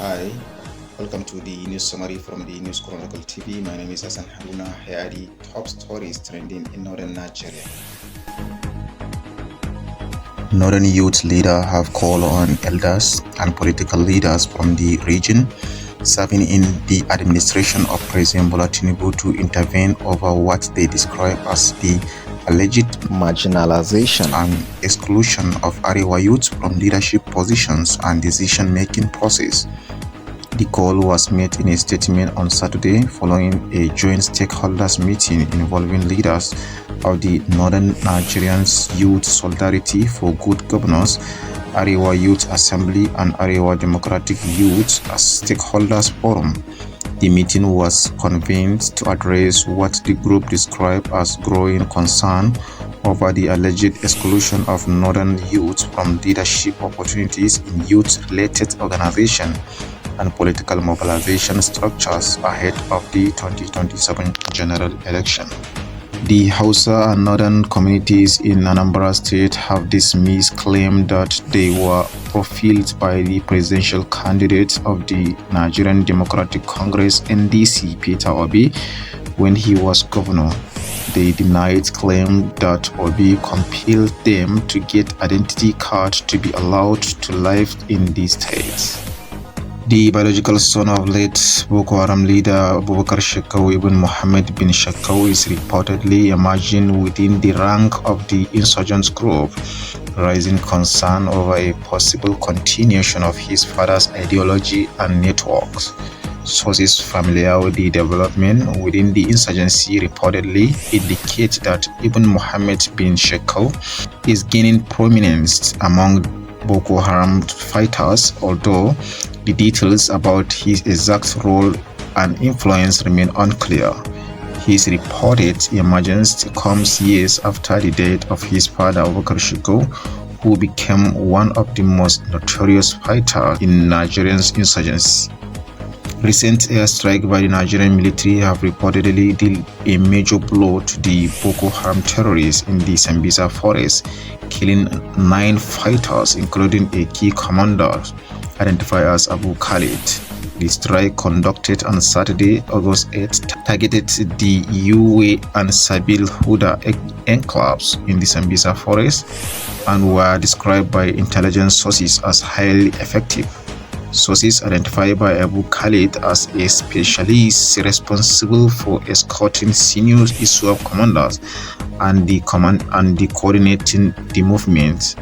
Hi, welcome to the news summary from the News Chronicle TV. My name is Hassan Haruna. Here are the top stories trending in northern Nigeria. Northern youth leaders have called on elders and political leaders from the region serving in the administration of President Bola Tinubu to intervene over what they describe as the alleged marginalization and exclusion of Arewa youth from leadership positions and decision-making process. The call was made in a statement on Saturday following a joint stakeholders meeting involving leaders of the Northern Nigerians Youth Solidarity for Good Governance, Arewa Youth Assembly and Arewa Democratic Youth as Stakeholders Forum. The meeting was convened to address what the group described as growing concern over the alleged exclusion of northern youth from leadership opportunities in youth-related organizations and political mobilization structures ahead of the 2027 general election. The Hausa and northern communities in Anambra State have dismissed claim that they were profiled by the presidential candidate of the Nigerian Democratic Congress (NDC) Peter Obi when he was governor. They denied claim that Obi compelled them to get identity card to be allowed to live in the state. The biological son of late Boko Haram leader Shekau ibn Mohammed bin Shekau is reportedly emerging within the rank of the insurgent group, raising concern over a possible continuation of his father's ideology and networks. Sources familiar with the development within the insurgency reportedly indicate that Ibn Mohammed bin Shekau is gaining prominence among Boko Haram fighters, although the details about his exact role and influence remain unclear. His reported emergence comes years after the death of his father Shekau, who became one of the most notorious fighters in Nigerian insurgency. Recent airstrikes by the Nigerian military have reportedly dealt a major blow to the Boko Haram terrorists in the Sambisa forest, killing 9 fighters, including a key commander identified as Abu Khalid. The strike conducted on Saturday, August 8, targeted the Uwe and Sabil Huda enclaves in the Sambisa forest and were described by intelligence sources as highly effective. Sources identified by Abu Khalid as a specialist responsible for escorting senior ISWAP commanders and coordinating the movement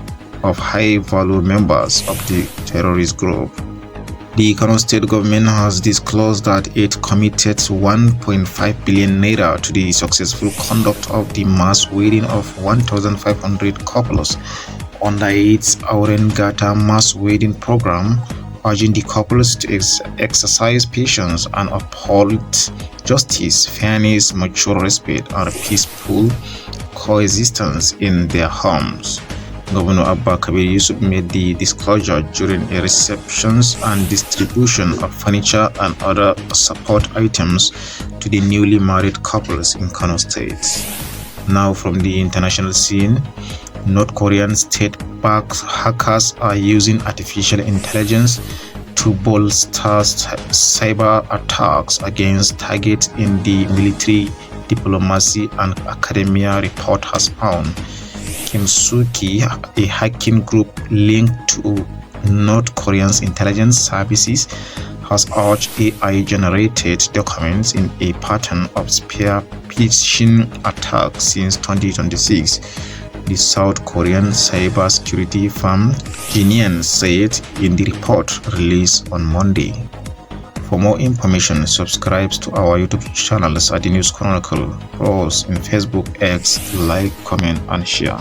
of high-value members of the terrorist group. The Kano state government has disclosed that it committed 1.5 billion naira to the successful conduct of the mass wedding of 1,500 couples under its Aurengata mass wedding program, urging the couples to exercise patience and uphold justice, fairness, mutual respect, and peaceful coexistence in their homes. Governor Abba Kabir Yusuf made the disclosure during a reception and distribution of furniture and other support items to the newly married couples in Kano State. Now from the international scene, North Korean state-backed hackers are using artificial intelligence to bolster cyber attacks against targets in the military, diplomacy, and academia, report has found. Kim Soo-ki, a hacking group linked to North Korea's intelligence services, has urged AI-generated documents in a pattern of spear phishing attacks since 2026. The South Korean cybersecurity firm Genian said in the report released on Monday. For more information, subscribe to our YouTube channels at the News Chronicle. Follow us on Facebook, X, like, comment, and share.